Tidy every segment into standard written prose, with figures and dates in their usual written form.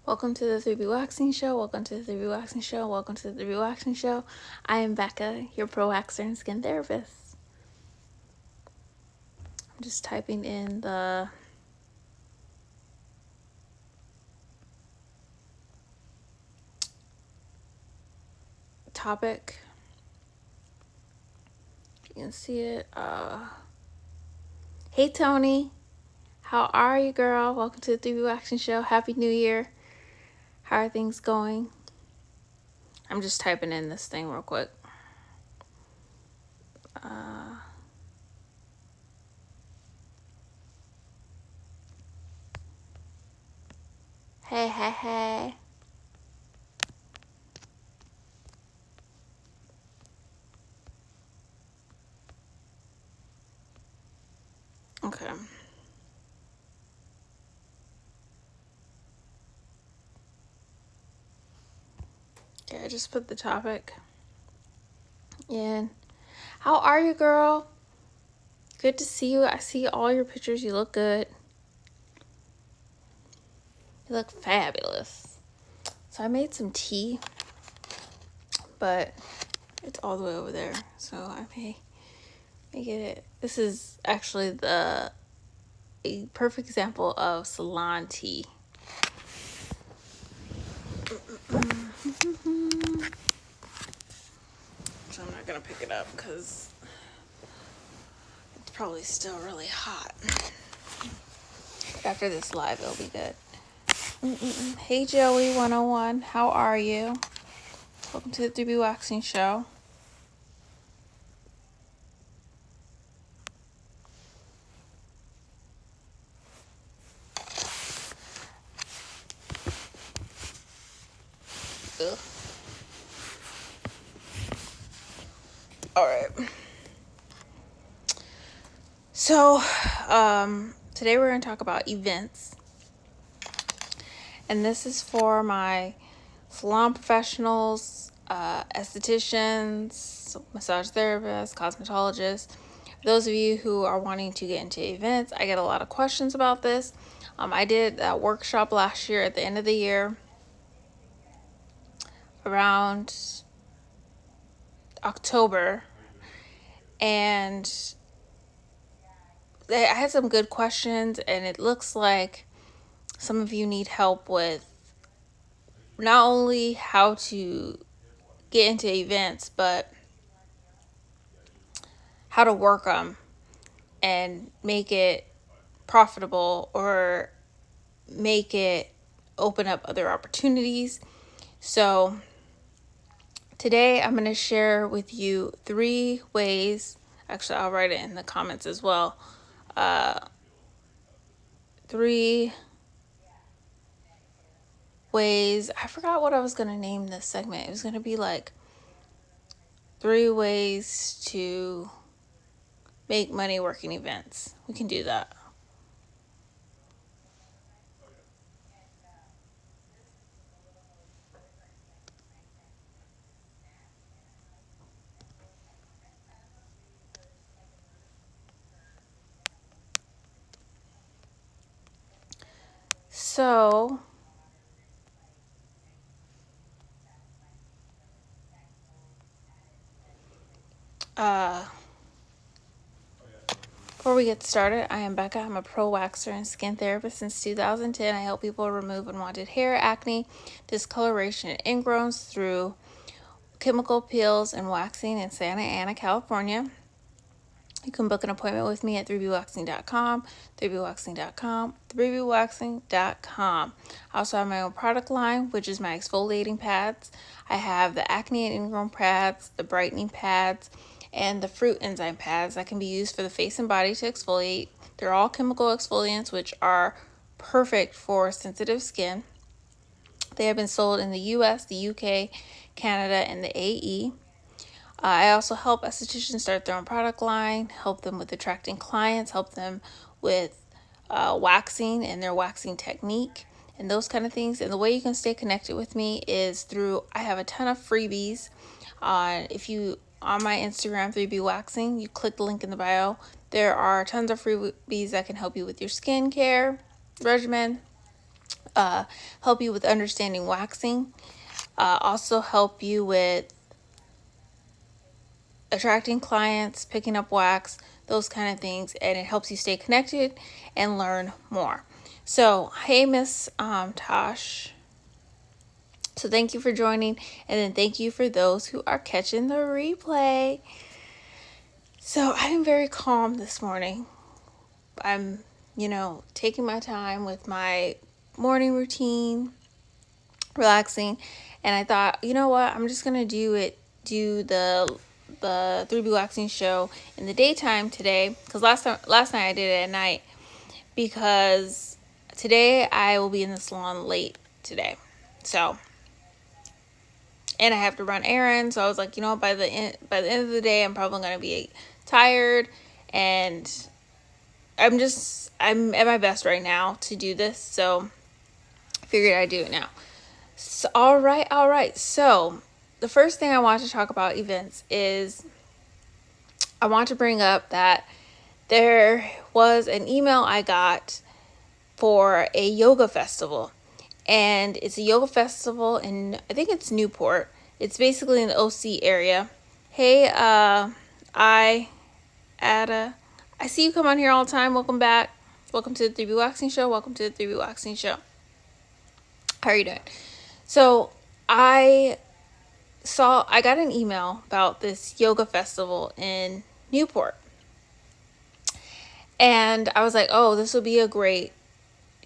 Welcome to the 3B Waxing Show. Welcome to the 3B Waxing Show. Welcome to the 3B Waxing Show. I am Becca, your pro waxer and skin therapist. I'm just typing in the topic. You can see it. Hey Tony, how are you, girl? Welcome to the 3B Waxing Show. Happy New Year. How are things going? I'm just typing in this thing real quick. Hey. Okay. Okay, I just put the topic in. How are you, girl? Good to see you. I see all your pictures. You look good. You look fabulous. So I made some tea, but it's all the way over there. So I may get it. This is actually a perfect example of salon tea. So I'm not gonna pick it up because it's probably still really hot. After this live, it'll be good. Hey Joey 101, how are you? Welcome to the 3B Waxing Show. Ugh. All right. So, today we're going to talk about events. And this is for my salon professionals, estheticians, massage therapists, cosmetologists. Those of you who are wanting to get into events, I get a lot of questions about this. I did that workshop last year at the end of the year, around October, and I had some good questions, and it looks like some of you need help with not only how to get into events, but how to work them and make it profitable or make it open up other opportunities. So today I'm going to share with you 3 ways. Actually, I'll write it in the comments as well. 3 ways. I forgot what I was going to name this segment. It was going to be like 3 ways to make money working events. We can do that. So, before we get started, I am Becca. I'm a pro waxer and skin therapist since 2010. I help people remove unwanted hair, acne, discoloration, and ingrowns through chemical peels and waxing in Santa Ana, California. You can book an appointment with me at 3bwaxing.com, 3bwaxing.com, 3bwaxing.com. I also have my own product line, which is my exfoliating pads. I have the acne and ingrown pads, the brightening pads, and the fruit enzyme pads that can be used for the face and body to exfoliate. They're all chemical exfoliants, which are perfect for sensitive skin. They have been sold in the US, the UK, Canada, and the AE. I also help estheticians start their own product line, help them with attracting clients, help them with waxing and their waxing technique and those kind of things. And the way you can stay connected with me is through, I have a ton of freebies. If you, on my Instagram, 3B Waxing, you click the link in the bio. There are tons of freebies that can help you with your skincare regimen. help you with understanding waxing, also help you with attracting clients, picking up wax, those kind of things, and it helps you stay connected and learn more. So, hey, Miss Tosh. So, thank you for joining, and then thank you for those who are catching the replay. So, I'm very calm this morning. I'm, taking my time with my morning routine, relaxing, and I thought, you know what, I'm just gonna do the 3B waxing show in the daytime today, because last night I did it at night, because today I will be in the salon late today. So, and I have to run errands, so I was like, by the end of the day, I'm probably gonna be tired, and I'm at my best right now to do this, so I figured I'd do it now. So, all right. So, the first thing I want to talk about events is I want to bring up that there was an email I got for a yoga festival. And it's a yoga festival in, I think it's Newport. It's basically in the OC area. Hey, I see you come on here all the time. Welcome back. Welcome to the 3B Waxing Show. How are you doing? So I got an email about this yoga festival in Newport. And I was like, oh, this will be a great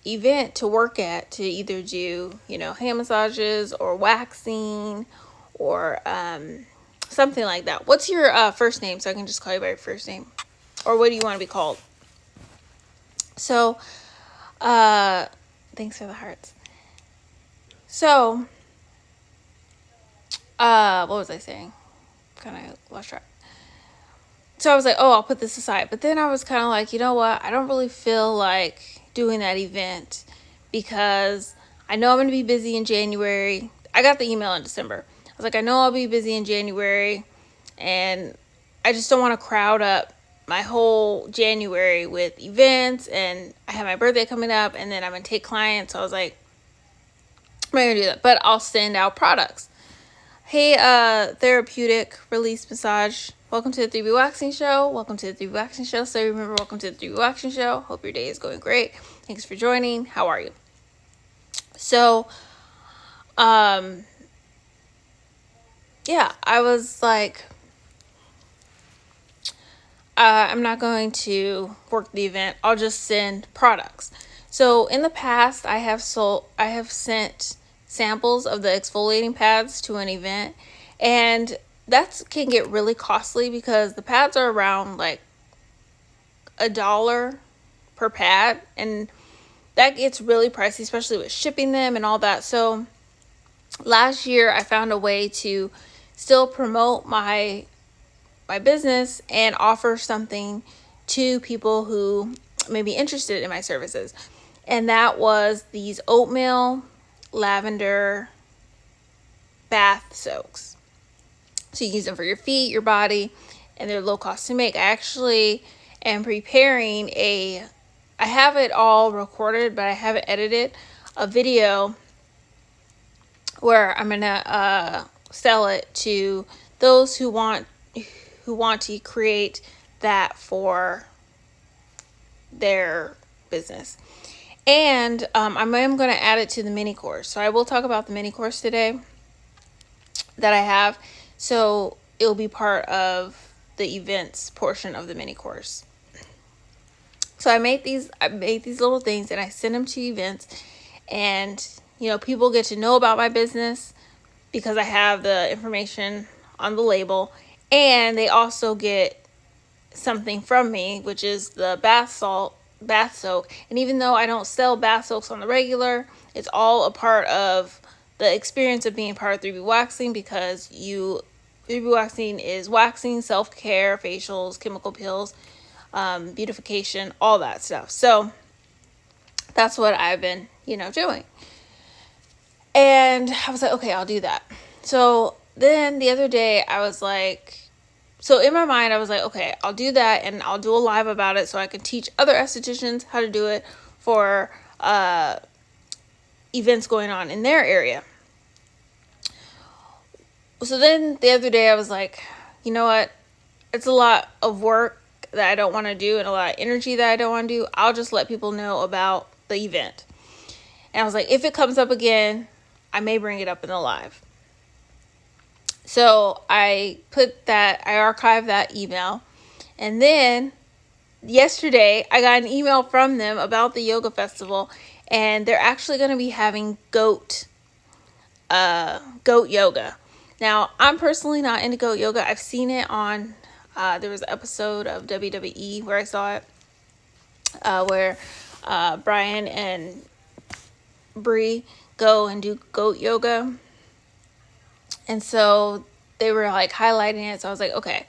event to work at, to either do, hand massages or waxing or something like that. What's your first name, so I can just call you by your first name? Or what do you want to be called? So, thanks for the hearts. So, what was I saying? Kind of lost track. So I was like, oh, I'll put this aside. But then I was kind of like, you know what? I don't really feel like doing that event because I know I'm going to be busy in January. I got the email in December. I was like, I know I'll be busy in January, and I just don't want to crowd up my whole January with events, and I have my birthday coming up, and then I'm going to take clients. So I was like, I'm not going to do that, but I'll send out products. Hey, Therapeutic Release Massage. Welcome to the 3B Waxing Show. So remember, welcome to the 3B Waxing Show. Hope your day is going great. Thanks for joining. How are you? So, yeah, I was like, I'm not going to work the event. I'll just send products. So in the past, I have sent samples of the exfoliating pads to an event, and that can get really costly because the pads are around like $1 per pad, and that gets really pricey, especially with shipping them and all that. So last year I found a way to still promote my business and offer something to people who may be interested in my services. And that was these oatmeal lavender bath soaks. So you use them for your feet, your body, and they're low cost to make. I actually am preparing I have it all recorded, but I haven't edited a video where I'm going to sell it to those who want to create that for their business. And I am going to add it to the mini course. So I will talk about the mini course today that I have. So it'll be part of the events portion of the mini course. So I made these little things and I send them to events, and people get to know about my business because I have the information on the label, and they also get something from me, which is the bath soak. And even though I don't sell bath soaks on the regular, it's all a part of the experience of being part of 3B Waxing, because 3B Waxing is waxing, self-care, facials, chemical peels, beautification, all that stuff. So that's what I've been, doing. And I was like, okay, I'll do that. So then the other day I was like, so in my mind I was like, okay, I'll do that, and I'll do a live about it so I can teach other estheticians how to do it for events going on in their area. So then the other day I was like, you know what? It's a lot of work that I don't want to do and a lot of energy that I don't want to do. I'll just let people know about the event. And I was like, if it comes up again, I may bring it up in the live. So I archived that email. And then yesterday I got an email from them about the yoga festival, and they're actually going to be having goat yoga. Now, I'm personally not into goat yoga. I've seen it on, there was an episode of WWE where I saw it, where Brian and Brie go and do goat yoga. And so they were like highlighting it. So I was like, okay,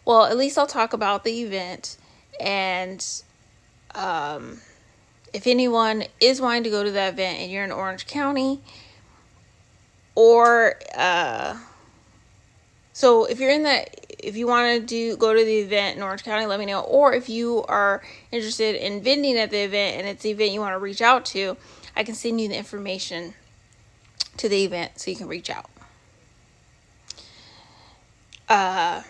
well, at least I'll talk about the event. And if anyone is wanting to go to that event and you're in Orange County, or so if you're in if you want to go to the event in Orange County, let me know. Or if you are interested in vending at the event and it's the event you want to reach out to, I can send you the information to the event so you can reach out. Yeah,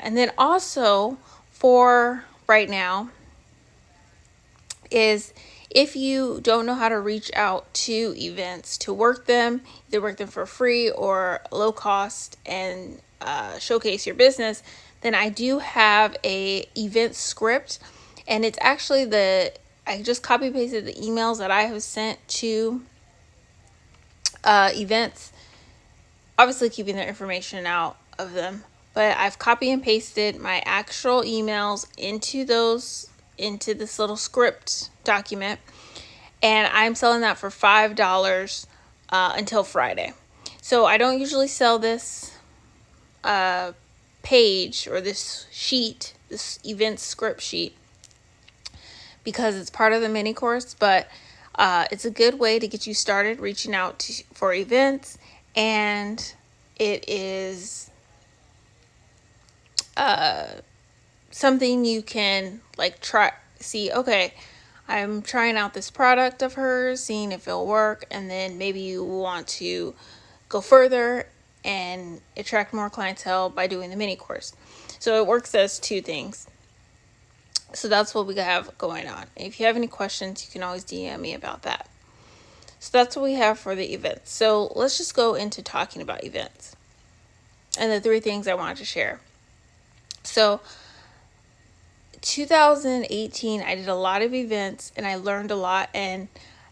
and then also for right now is if you don't know how to reach out to events to work them, either work them for free or low cost and showcase your business, then I do have a event script, and it's actually I just copy pasted the emails that I have sent to events, obviously keeping their information out of them, but I've copy and pasted my actual emails into this little script document, and I'm selling that for $5 until Friday. So I don't usually sell this page or this sheet, this event script sheet, because it's part of the mini course, but it's a good way to get you started reaching out for events, and it is something you can see, okay, I'm trying out this product of hers, seeing if it'll work, and then maybe you want to go further and attract more clientele by doing the mini course. So it works as two things. So that's what we have going on. If you have any questions, you can always DM me about that. So that's what we have for the events. So let's just go into talking about events and the 3 things I wanted to share. So 2018, I did a lot of events and I learned a lot. And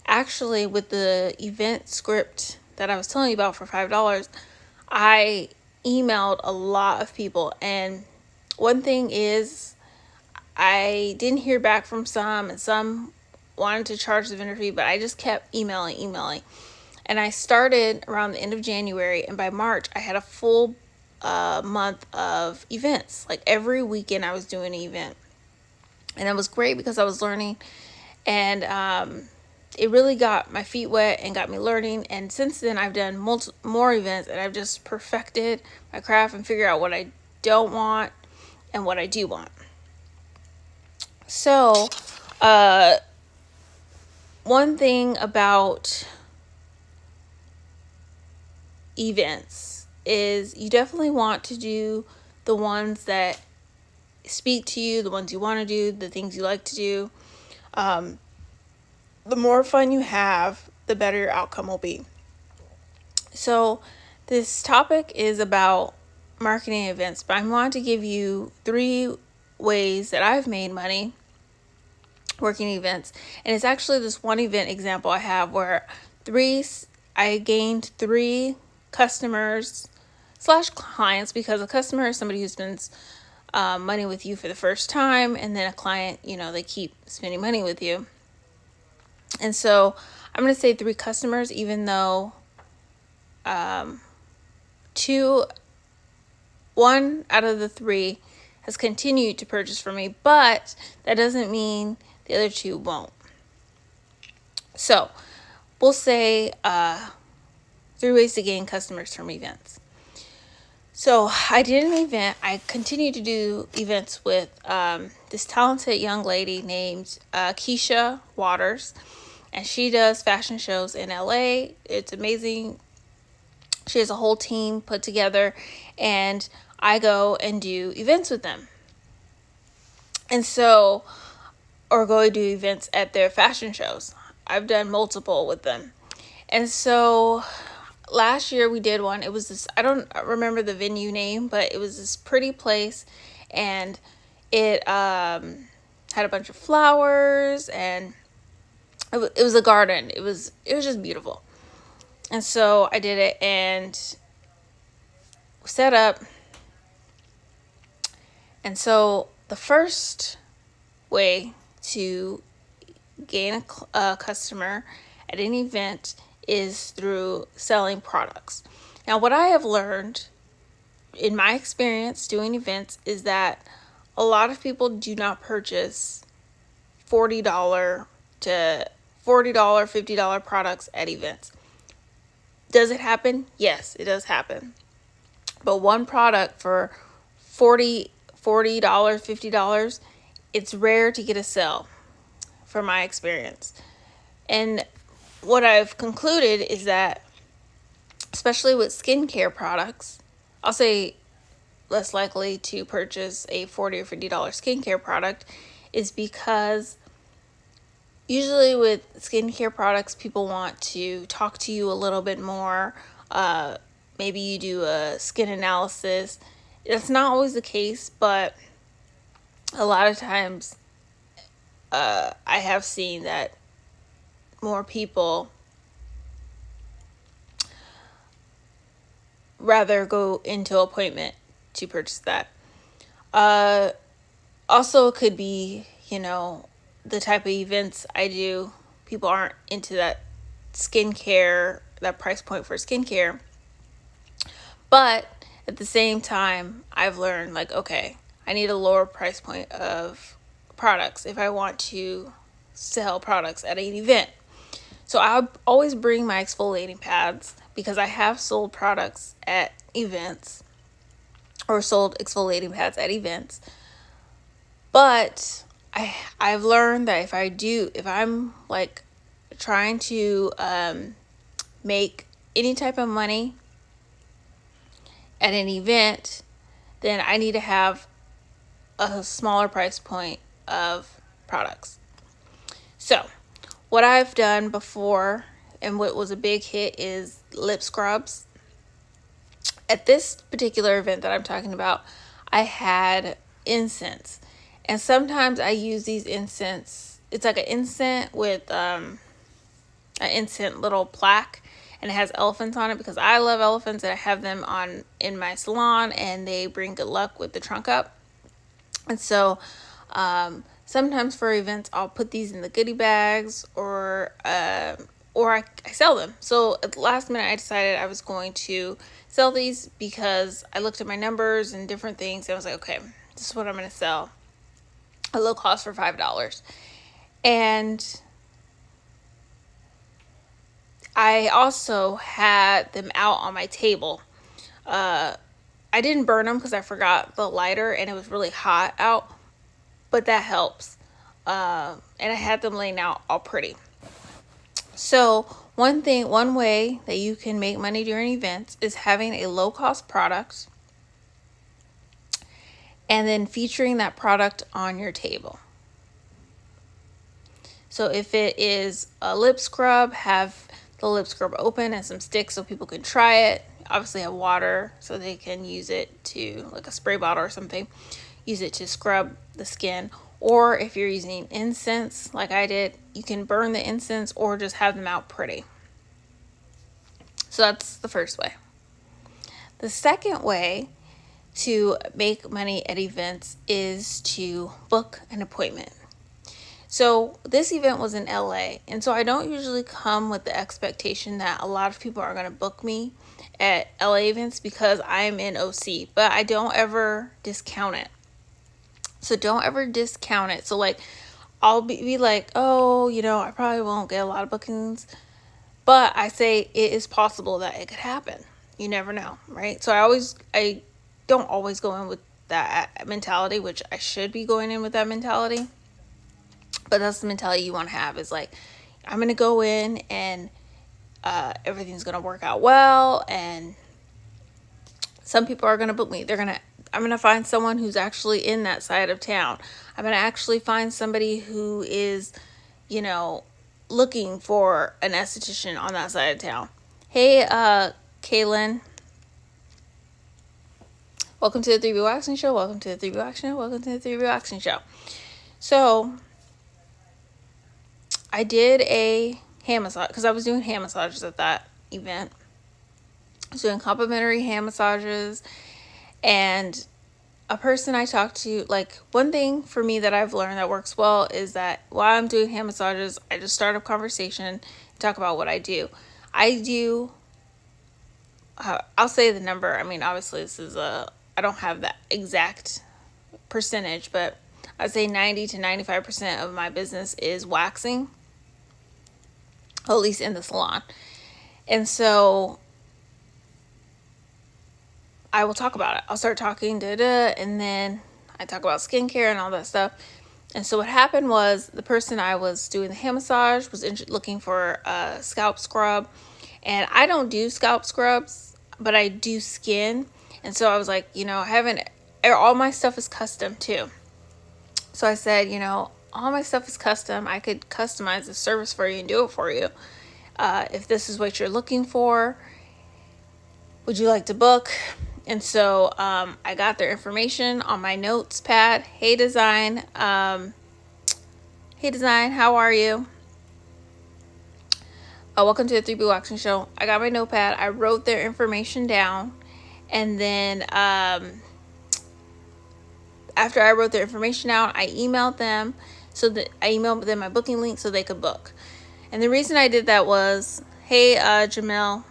actually, with the event script that I was telling you about for $5, I emailed a lot of people. And one thing is, I didn't hear back from some, and some wanted to charge the vendor fee, but I just kept emailing. And I started around the end of January, and by March, I had a full month of events. Like every weekend I was doing an event. And it was great because I was learning, and it really got my feet wet and got me learning. And since then, I've done more events, and I've just perfected my craft and figured out what I don't want and what I do want. So, one thing about events is you definitely want to do the ones that speak to you, the ones you want to do, the things you like to do. The more fun you have, the better your outcome will be. So this topic is about marketing events, but I want to give you 3 ways that I've made money working events. And it's actually this one event example I have where I gained 3 customers / clients, because a customer is somebody who spends money with you for the first time, and then a client, they keep spending money with you. And so I'm going to say 3 customers, even though 1 out of the 3 has continued to purchase from me, but that doesn't mean the other 2 won't. So we'll say 3 ways to gain customers from events. So I did an event. I continue to do events with this talented young lady named Keisha Waters. and she does fashion shows in LA. It's amazing. She has a whole team put together, and I go and do events with them. And so, or go do events at their fashion shows. I've done multiple with them. And so last year we did one. It was this, I don't remember the venue name, but it was this pretty place, and it had a bunch of flowers, and it was a garden. It was just beautiful. And so I did it and set up. And so the first way to gain a customer at an event is through selling products. Now, what I have learned in my experience doing events is that a lot of people do not purchase $40 to $40, $50 products at events. Does it happen? Yes, it does happen. But one product for $40, $50, it's rare to get a sale from my experience. And what I've concluded is that, especially with skincare products, I'll say less likely to purchase a $40 or $50 skincare product is because usually with skincare products, people want to talk to you a little bit more. Maybe you do a skin analysis. That's not always the case, but a lot of times I have seen that more people rather go into an appointment to purchase that. Also, it could be, the type of events I do. People aren't into that skincare, that price point for skincare. But at the same time, I've learned, like, okay, I need a lower price point of products if I want to sell products at an event. So I'll always bring my exfoliating pads because I have sold products at events, or sold exfoliating pads at events. But I've learned that if I'm like trying to make any type of money at an event, then I need to have a smaller price point of products. So what I've done before, and what was a big hit, is lip scrubs. At this particular event that I'm talking about, I had incense. And sometimes I use these incense. It's like an incense with an incense little plaque, and it has elephants on it because I love elephants, and I have them on in my salon, and they bring good luck with the trunk up. And so sometimes for events, I'll put these in the goodie bags, or I sell them. So at the last minute, I decided I was going to sell these because I looked at my numbers and different things, and I was like, okay, this is what I'm going to sell. A low cost for $5. And I also had them out on my table. I didn't burn them because I forgot the lighter and it was really hot out, but that helps. And I had them laying out all pretty. So one way that you can make money during events is having a low cost product and then featuring that product on your table. So if it is a lip scrub, have the lip scrub open and some sticks so people can try it. Obviously have water so they can use it to, like a spray bottle or something, use it to scrub the skin. Or if you're using incense like I did, you can burn the incense or just have them out pretty. So that's the first way. The second way to make money at events is to book an appointment. So this event was in LA, and so I don't usually come with the expectation that a lot of people are going to book me at LA events because I'm in OC, but I don't ever discount it. So don't ever discount it. So like I'll be like, oh, I probably won't get a lot of bookings, but I say it is possible that it could happen. You never know, right? So I don't always go in with that mentality, which I should be going in with that mentality. But that's the mentality you want to have, is like, I'm going to go in and everything's going to work out well, and some people are going to book me. I'm going to find someone who's actually in that side of town. I'm going to actually find somebody who is, looking for an esthetician on that side of town. Hey, Kaylin. Welcome to the 3B Waxing Show. Welcome to the 3B Waxing Show. Welcome to the 3B Waxing Show. So, I did a hand massage because I was doing hand massages at that event. I was doing complimentary hand massages, and a person I talked to, like, one thing for me that I've learned that works well is that while I'm doing hand massages, I just start a conversation and talk about what I do. I'll say the number. I mean, obviously I don't have that exact percentage, but I'd say 90 to 95% of my business is waxing, at least in the salon. And so I will talk about it. I'll start talking, and then I talk about skincare and all that stuff. And so what happened was the person I was doing the hand massage was looking for a scalp scrub. And I don't do scalp scrubs, but I do skin. And so I was like, all my stuff is custom too. So I said, all my stuff is custom. I could customize the service for you and do it for you. If this is what you're looking for, would you like to book? And so I got their information on my notes pad. Hey Design, how are you? Welcome to the 3B Waxing Show. I got my notepad. I wrote their information down, and then after I wrote their information out, I emailed them my booking link so they could book. And the reason I did that was, hey Jamel,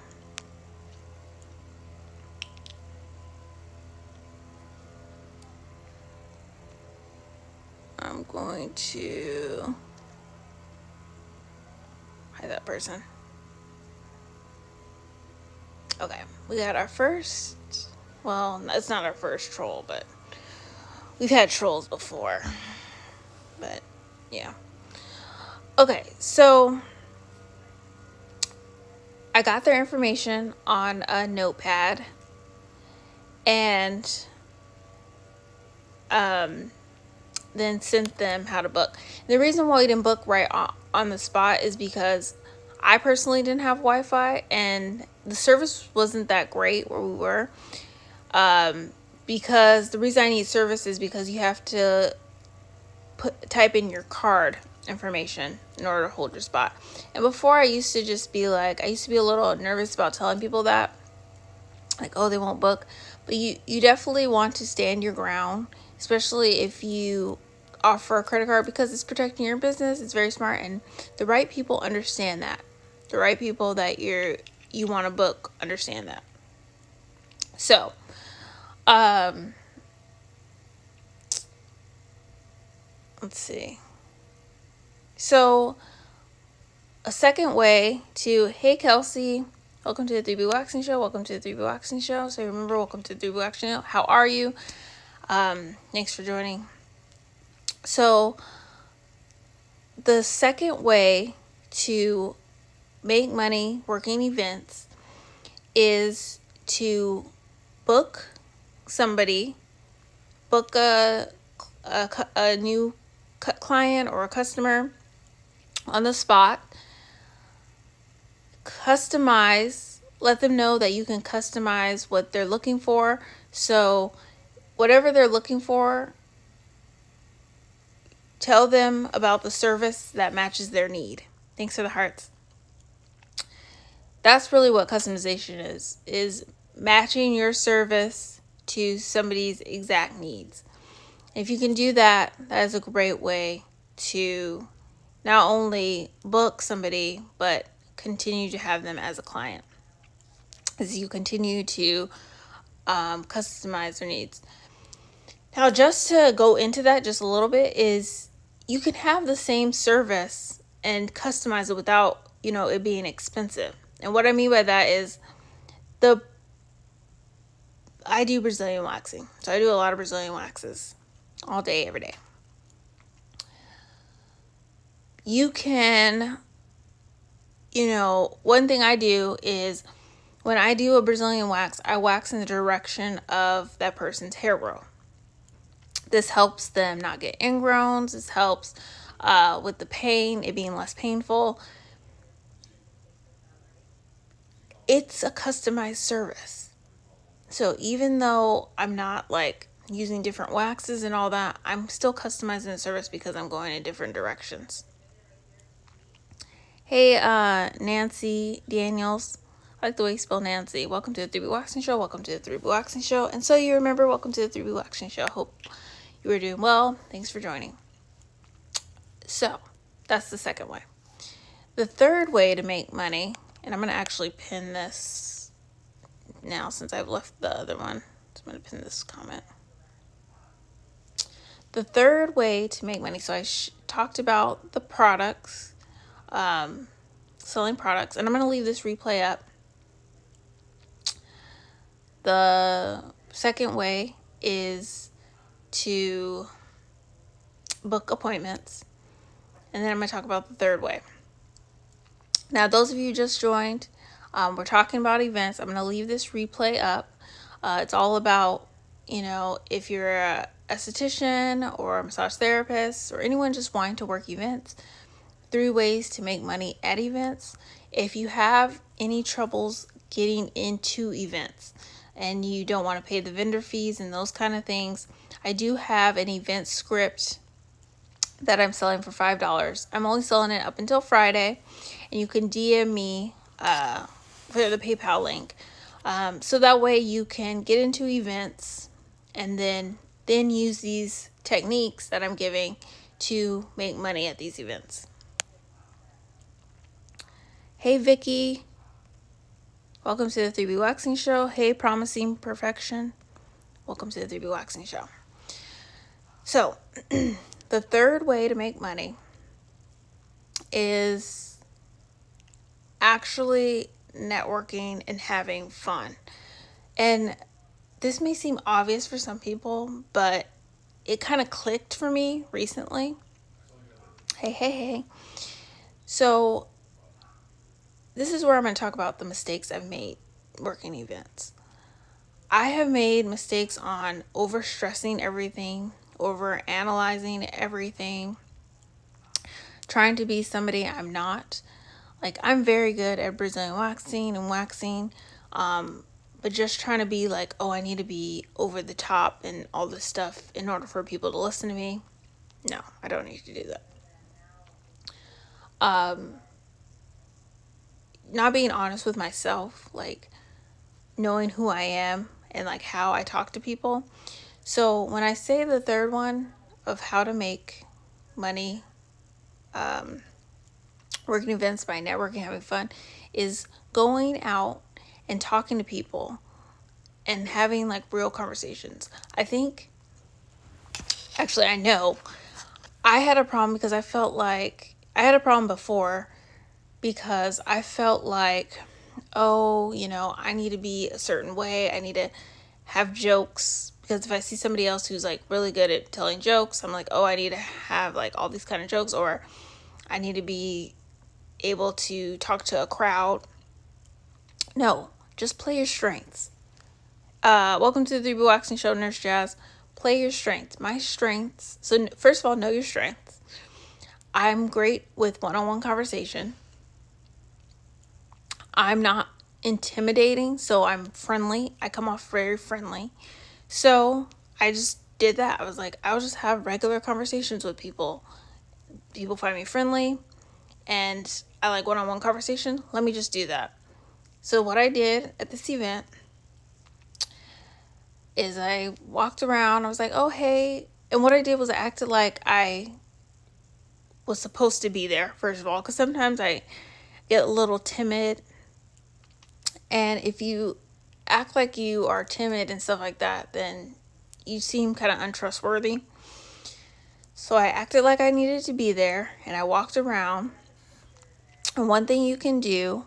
I'm going to hide that person. Okay, we got our first, well, it's not our first troll, but we've had trolls before. But, yeah. Okay, so I got their information on a notepad, and then sent them how to book. The reason why we didn't book right on the spot is because I personally didn't have Wi-Fi, and the service wasn't that great where we were. Because the reason I need service is because you have to type in your card information in order to hold your spot. And before, I used to be a little nervous about telling people that, like, oh, they won't book. But you definitely want to stand your ground, especially if you offer a credit card, because it's protecting your business. It's very smart, and the right people understand that. The right people that you want to book understand that. So, let's see. So, a second way to, hey Kelsey, welcome to the 3B Waxing Show. Welcome to the 3B Waxing Show. So remember, welcome to the 3B Waxing Show. How are you? Thanks for joining. So, the second way to make money working events is to book somebody, book a new client or a customer on the spot, customize, let them know that you can customize what they're looking for. So whatever they're looking for, tell them about the service that matches their need. Thanks for the hearts. That's really what customization is matching your service to somebody's exact needs. If you can do that, that is a great way to not only book somebody, but continue to have them as a client as you continue to customize their needs. Now, just to go into that just a little bit, is you can have the same service and customize it without, it being expensive. And what I mean by that is I do Brazilian waxing. So I do a lot of Brazilian waxes all day, every day. You can one thing I do is when I do a Brazilian wax, I wax in the direction of that person's hair growth. This helps them not get ingrowns. This helps with the pain, it being less painful. It's a customized service. So even though I'm not like using different waxes and all that, I'm still customizing the service because I'm going in different directions. Hey, Nancy Daniels. I like the way you spell Nancy. Welcome to the 3B Waxing Show. Welcome to the 3B Waxing Show. And so you remember, welcome to the 3B Waxing Show. Hope you were doing well. Thanks for joining. So that's the second way. The third way to make money, and I'm going to actually pin this now since I've left the other one. So I'm going to pin this comment. The third way to make money, so I talked about the products, selling products, and I'm going to leave this replay up. The second way is to book appointments, and then I'm going to talk about the third way. Now, those of you who just joined, we're talking about events. I'm going to leave this replay up. It's all about, if you're a esthetician or a massage therapist or anyone just wanting to work events, 3 ways to make money at events. If you have any troubles getting into events and you don't want to pay the vendor fees and those kind of things, I do have an event script that I'm selling for $5. I'm only selling it up until Friday, and you can DM me for the PayPal link. So that way you can get into events and then use these techniques that I'm giving to make money at these events. Hey, Vicky. Welcome to the 3B Waxing Show. Hey, Promising Perfection. Welcome to the 3B Waxing Show. So, the third way to make money is actually networking and having fun. And this may seem obvious for some people, but it kind of clicked for me recently. Hey. So this is where I'm going to talk about the mistakes I've made working events. I have made mistakes on overstressing everything, over analyzing everything, trying to be somebody I'm not. Like, I'm very good at Brazilian waxing and waxing, but just trying to be like, I need to be over the top and all this stuff in order for people to listen to me. No, I don't need to do that. Not being honest with myself, like knowing who I am and like how I talk to people. So when I say the third one of how to make money, working events by networking, having fun, is going out and talking to people and having like real conversations. I know I had a problem because I felt like I had a problem before because I felt like, I need to be a certain way. I need to have jokes, because if I see somebody else who's like really good at telling jokes, I'm like, I need to have like all these kind of jokes, or I need to be able to talk to a crowd. No, just play your strengths. Welcome to the 3B Waxing Show, Nurse Jazz. Play your strengths. My strengths. So first of all, know your strengths. I'm great with one-on-one conversation. I'm not intimidating, so I'm friendly. I come off very friendly. So I just did that. I was like, I'll just have regular conversations with people. People find me friendly, and I like one-on-one conversation. Let me just do that. So what I did at this event is I walked around. I was like, hey. And what I did was I acted like I was supposed to be there, first of all, because sometimes I get a little timid. And if you act like you are timid and stuff like that, then you seem kind of untrustworthy. So I acted like I needed to be there, and I walked around. And one thing you can do,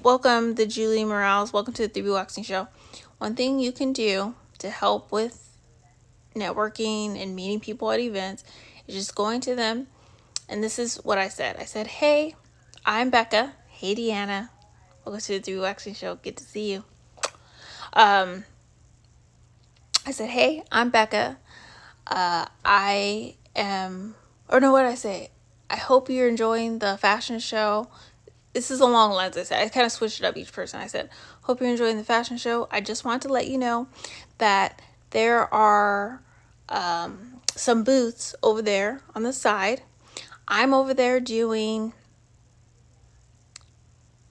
welcome the Julie Morales. Welcome to the 3B Waxing Show. One thing you can do to help with networking and meeting people at events is just going to them And this is what I said. I said, hey, I'm Becca. Hey, Deanna. Welcome to the Three Waxing Show. Good to see you. I said, hey, I'm Becca. I am, or no, what did I say? I hope you're enjoying the fashion show. This is along the lines I said. I kind of switched it up each person. I said, hope you're enjoying the fashion show. I just want to let you know that there are some booths over there on the side. I'm over there doing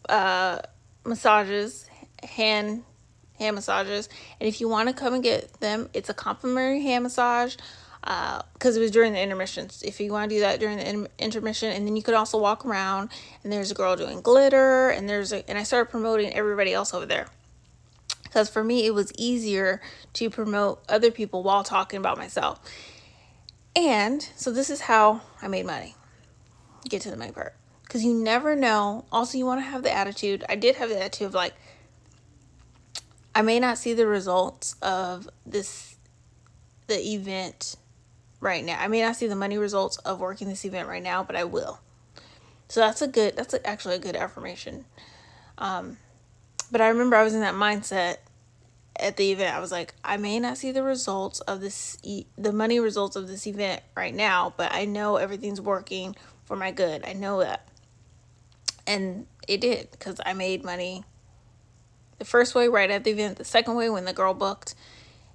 massages, hand massages, and if you want to come and get them, it's a complimentary hand massage, because it was during the intermissions. If you want to do that during the intermission, and then you could also walk around, and there's a girl doing glitter, and and I started promoting everybody else over there, because for me it was easier to promote other people while talking about myself. And so this is how I made money. Get to the money part, because you never know. Also, you want to have the attitude. I did have the attitude of like, I may not see the results of the event right now. I may not see the money results of working this event right now, but I will. So that's actually a good affirmation. But I remember I was in that mindset at the event. I was like, I may not see the results of the money results of this event right now, but I know everything's working for my good. I know that. And it did, because I made money the first way right at the event, the second way when the girl booked,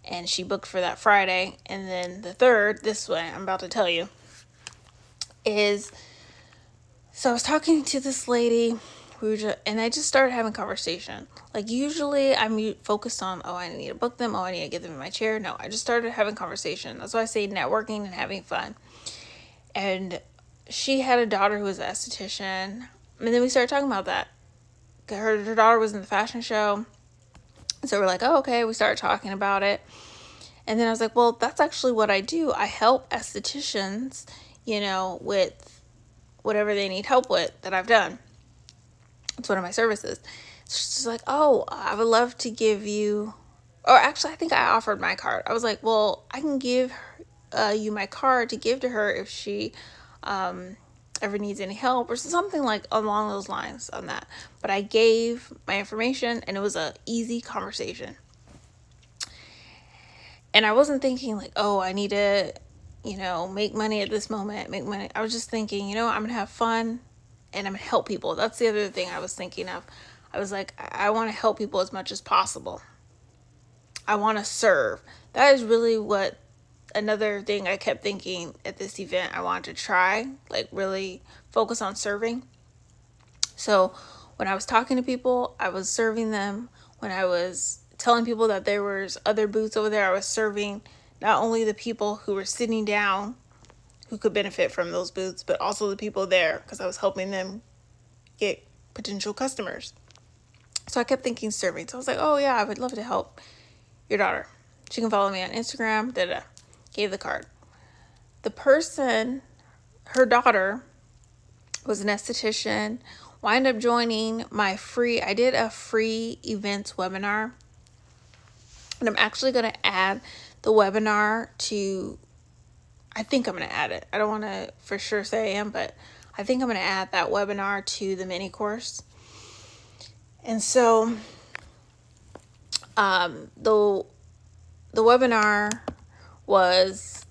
and she booked for that Friday, and then the third, this way I'm about to tell you, is, so I was talking to this lady, and I just started having conversation. Like, usually I'm focused on, oh, I need to book them, oh, I need to get them in my chair. No, I just started having conversation. That's why I say networking and having fun. And she had a daughter who was an esthetician, and then we started talking about that. Her daughter was in the fashion show, so we're like, oh, okay. We started talking about it. And then I was like, well, that's actually what I do. I help estheticians, with whatever they need help with that I've done. It's one of my services. So she's like, oh, I would love to give you, or actually, I think I offered my card. I was like, well, I can give you my card to give to her if she ever needs any help, or something like along those lines on that. But I gave my information, and it was a easy conversation. And I wasn't thinking like, oh, I need to, make money at this moment, make money. I was just thinking, I'm going to have fun and I'm going to help people. That's the other thing I was thinking of. I was like, I want to help people as much as possible. I want to serve. That is really what another thing I kept thinking at this event I wanted to try, like really focus on serving. So when I was talking to people, I was serving them. When I was telling people that there was other booths over there, I was serving not only the people who were sitting down who could benefit from those booths, but also the people there, because I was helping them get potential customers. So I kept thinking serving. So I was like, oh yeah, I would love to help your daughter. She can follow me on Instagram, Gave the card. The person, her daughter, was an esthetician, wind up joining I did a free events webinar. And I'm actually going to add the webinar I think I'm going to add it. I don't want to for sure say I am, but I think I'm going to add that webinar to the mini course. And so the webinar was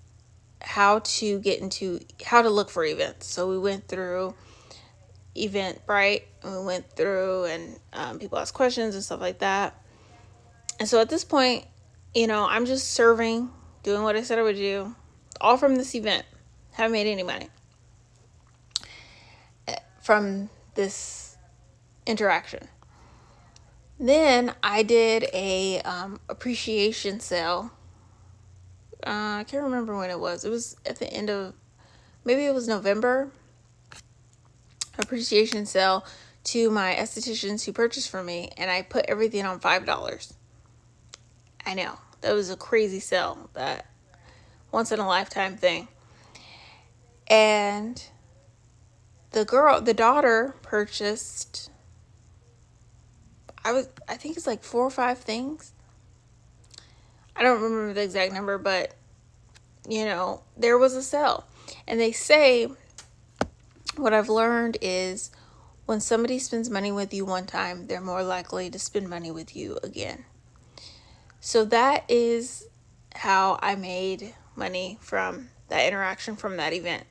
how to look for events. So we went through Eventbrite, and we went through, and people asked questions and stuff like that. And so at this point, I'm just serving, doing what I said I would do, all from this event. Haven't made any money from this interaction. Then I did a appreciation sale. I can't remember when it was. It was at the end of, maybe it was November. Appreciation sale to my estheticians who purchased from me, and I put everything on $5. I know, that was a crazy sale, that once in a lifetime thing. And the daughter purchased, I think it's like 4 or 5 things. I don't remember the exact number, but there was a sale. And they say What I've learned is when somebody spends money with you one time, they're more likely to spend money with you again. So that is how I made money from that interaction from that event.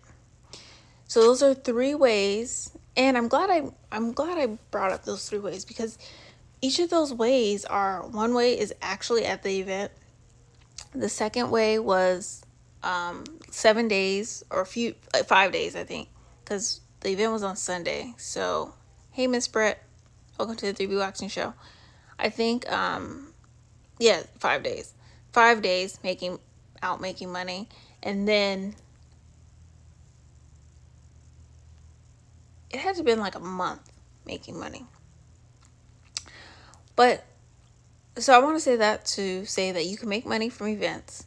So those are 3 ways, and I'm glad I brought up those 3 ways, because each of those ways are, one way is actually at the event. The second way was 7 days, or 5 days, I think, because the event was on Sunday. So, hey, Miss Brett, welcome to the 3B Waxing Show. I think, yeah, 5 days. 5 days making money, and then it had to have been like a month making money. But so I want to say that to say that you can make money from events,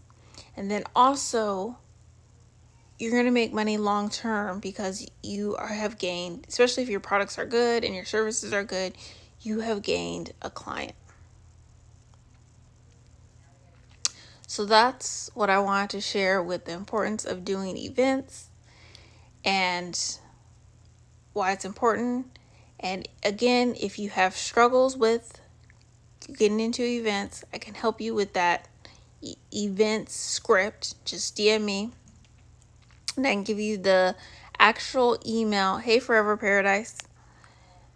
and then also you're going to make money long term because have gained, especially if your products are good and your services are good, you have gained a client. So that's what I wanted to share with the importance of doing events and why it's important. And again, if you have struggles with getting into events, I can help you with that event script. Just DM me and I can give you the actual email. Hey, Forever Paradise.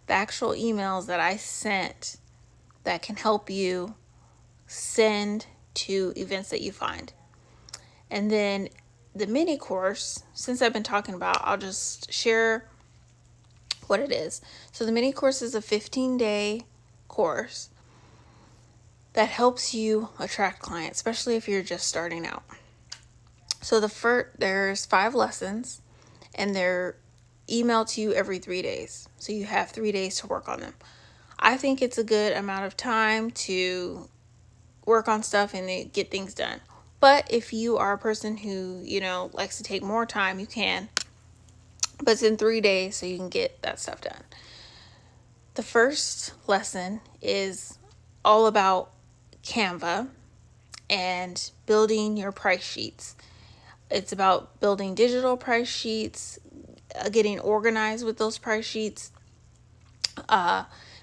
The actual emails that I sent that can help you send to events that you find. And then the mini course, since I've been talking about, I'll just share what it is. So the mini course is a 15-day course that helps you attract clients, especially if you're just starting out. So there's 5 lessons, and they're emailed to you every 3 days. So you have 3 days to work on them. I think it's a good amount of time to work on stuff and get things done. But if you are a person who, likes to take more time, you can. But it's in 3 days, so you can get that stuff done. The first lesson is all about Canva and building your price sheets. It's about building digital price sheets, getting organized with those price sheets.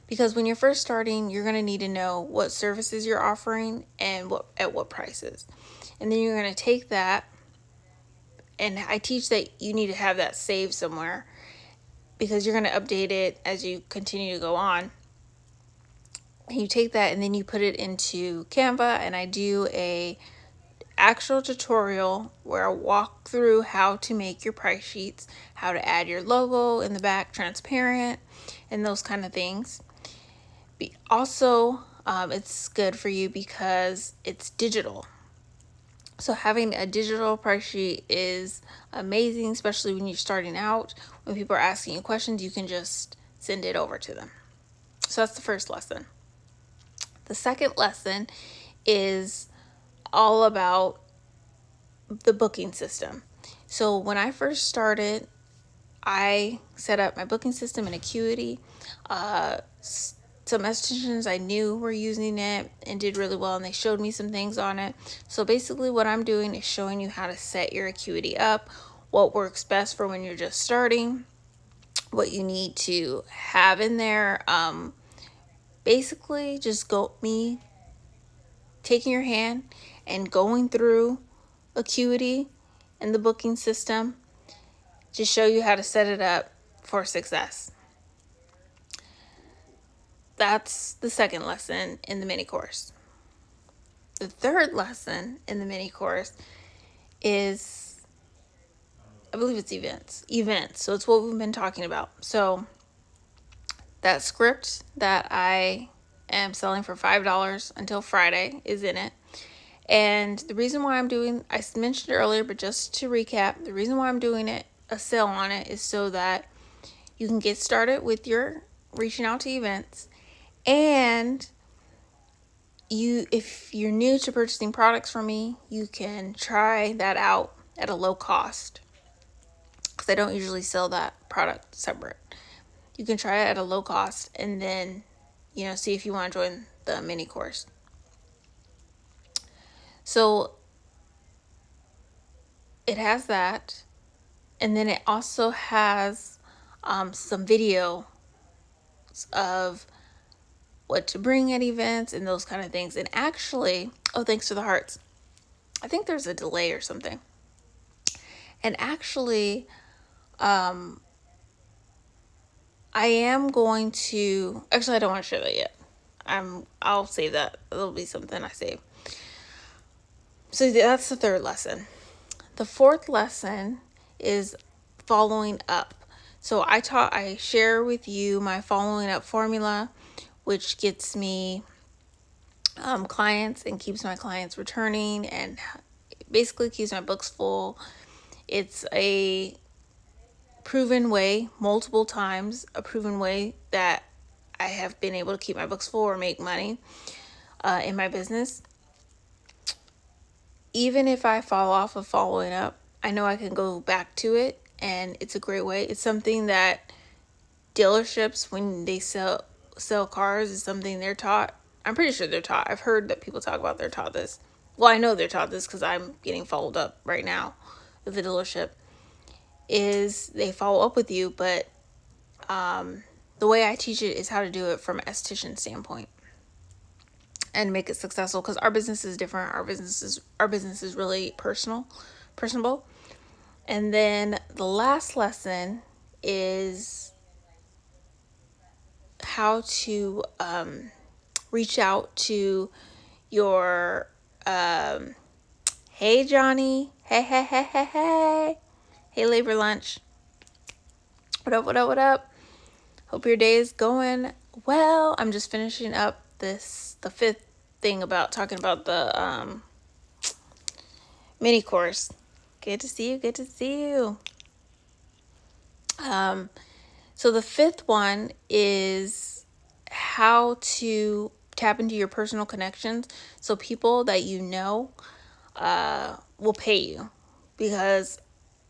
Because when you're first starting, you're going to need to know what services you're offering and at what prices. And then you're going to take that, and I teach that you need to have that saved somewhere because you're going to update it as you continue to go on. And you take that and then you put it into Canva, and I do a actual tutorial where I walk through how to make your price sheets, how to add your logo in the back, transparent, and those kind of things. Also, it's good for you because it's digital. So having a digital price sheet is amazing, especially when you're starting out. When people are asking you questions, you can just send it over to them. So that's the first lesson. The second lesson is all about the booking system. So when I first started, I set up my booking system in Acuity. Some estheticians I knew were using it and did really well, and they showed me some things on it. So basically what I'm doing is showing you how to set your Acuity up, what works best for when you're just starting, what you need to have in there. Basically just me taking your hand and going through Acuity and the booking system to show you how to set it up for success. That's the second lesson in the mini course. The third lesson in the mini course is, I believe it's events. So it's what we've been talking about. So that script that I am selling for $5 until Friday is in it. And the reason why I mentioned it earlier, but just to recap, the reason why I'm doing a sale on it is so that you can get started with your reaching out to events. And if you're new to purchasing products from me, you can try that out at a low cost, because I don't usually sell that product separate. You can try it at a low cost and then, see if you want to join the mini course. So it has that, and then it also has some video of what to bring at events and those kind of things. And actually, oh, thanks for the hearts. I think there's a delay or something. And actually, I am going to, actually, I don't want to share that yet. I'll save that. It'll be something I save. So that's the third lesson. The fourth lesson is following up. So I share with you my following up formula, which gets me clients and keeps my clients returning and basically keeps my books full. It's a proven way, multiple times, a proven way that I have been able to keep my books full or make money in my business. Even if I fall off of following up, I know I can go back to it, and it's a great way. It's something that dealerships, when they sell cars, is something they're taught. I'm pretty sure they're taught. I've heard that people talk about they're taught this. Well, I know they're taught this because I'm getting followed up right now with the dealership. Is they follow up with you, but the way I teach it is how to do it from an esthetician standpoint and make it successful, because our business is different. Our business is really personable. And then the last lesson is how to reach out to your hey Johnny, hey labor lunch, what up. Hope your day is going well. I'm just finishing up the fifth thing about talking about the mini course. Good to see you. So the fifth one is how to tap into your personal connections. So people that you know will pay you,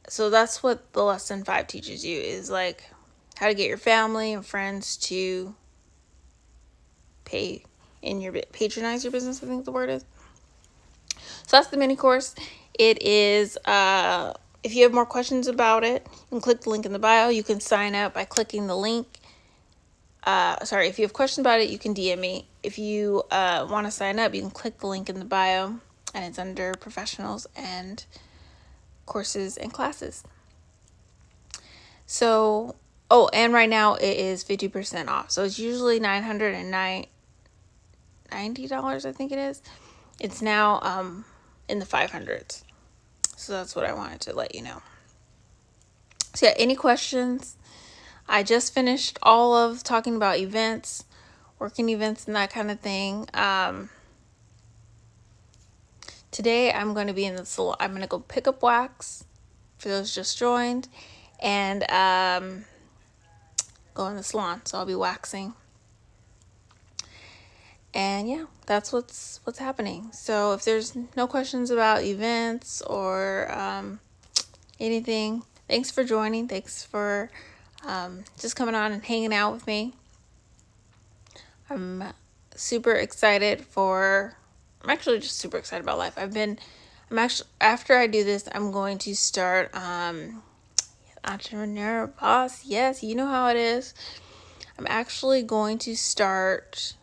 so that's what the lesson 5 teaches you, is like how to get your family and friends to patronize your business, I think the word is. So that's the mini course. It is, if you have more questions about it, you can click the link in the bio. You can sign up by clicking the link. If you have questions about it, you can DM me. If you want to sign up, you can click the link in the bio, and it's under professionals and courses and classes. So, and right now it is 50% off. So it's usually $990, I think it is. It's now in the 500s. So that's what I wanted to let you know. So yeah, any questions? I just finished all of talking about events, working events and that kind of thing. Today I'm going to be in the salon. I'm going to go pick up wax for those just joined, and go in the salon. So I'll be waxing. And yeah, that's what's happening. So if there's no questions about events or anything, thanks for joining. Thanks for just coming on and hanging out with me. I'm super excited I'm actually just super excited about life. After I do this, I'm going to start Entrepreneur Boss. Yes, you know how it is. I'm actually going to start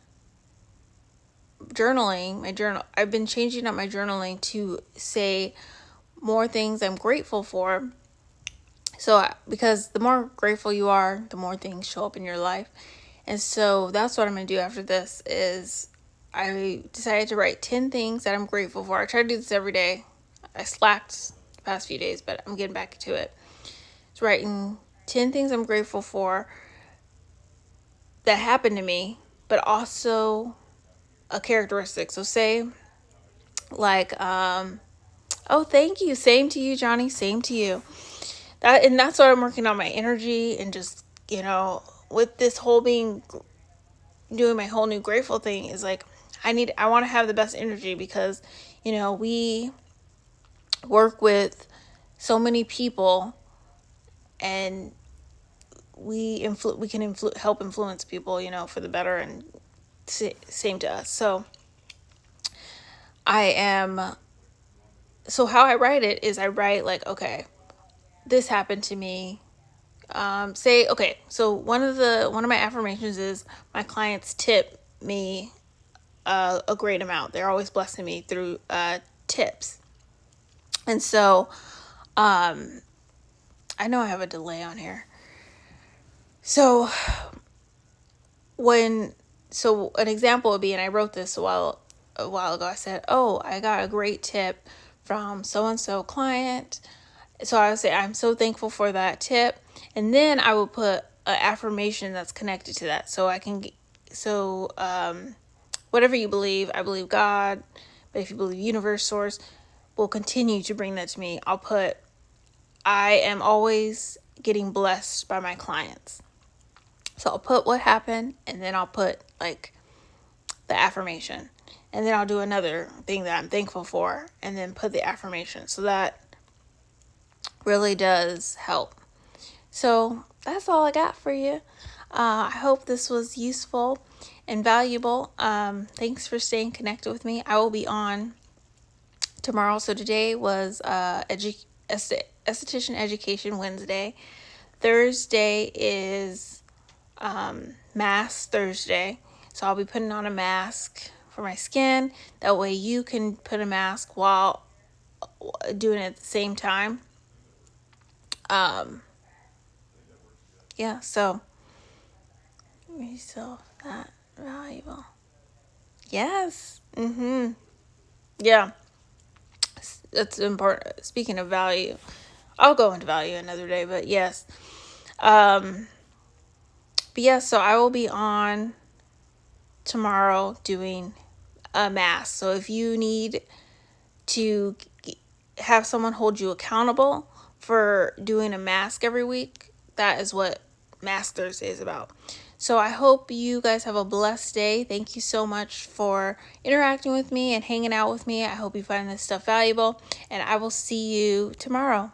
journaling. I've been changing up my journaling to say more things I'm grateful for. So, because the more grateful you are, the more things show up in your life. And so that's what I'm going to do after this. Is I decided to write 10 things that I'm grateful for. I try to do this every day. I slacked the past few days, but I'm getting back to it. It's writing 10 things I'm grateful for that happened to me, but also a characteristic. So say like, oh, thank you. Same to you, Johnny. Same to you. That's what I'm working on, my energy, and just, with this whole doing my whole new grateful thing, is like, I want to have the best energy, because, we work with so many people, and we can help influence people, for the better, and same to us. So so how I write it is I write like, okay, this happened to me. say, okay, so one of my affirmations is my clients tip me a great amount. They're always blessing me through tips. And so I know I have a delay on here. So an example would be, and I wrote this a while ago, I said, oh, I got a great tip from so and so client. So I would say, I'm so thankful for that tip. And then I would put an affirmation that's connected to that. So whatever you believe, I believe God, but if you believe universe, source will continue to bring that to me. I'll put, I am always getting blessed by my clients. So I'll put what happened, and then I'll put like the affirmation. And then I'll do another thing that I'm thankful for, and then put the affirmation. So that really does help. So that's all I got for you. I hope this was useful and valuable. Thanks for staying connected with me. I will be on tomorrow. So today was Esthetician Education Wednesday. Thursday is Mask Thursday. So I'll be putting on a mask for my skin. That way you can put a mask while doing it at the same time. Yeah, so so that valuable. Yes. Yeah. That's important. Speaking of value, I'll go into value another day, but yes. But yeah, so I will be on tomorrow doing a mask. So if you need to have someone hold you accountable for doing a mask every week, that is what Mask Thursday is about. So I hope you guys have a blessed day. Thank you so much for interacting with me and hanging out with me. I hope you find this stuff valuable, and I will see you tomorrow.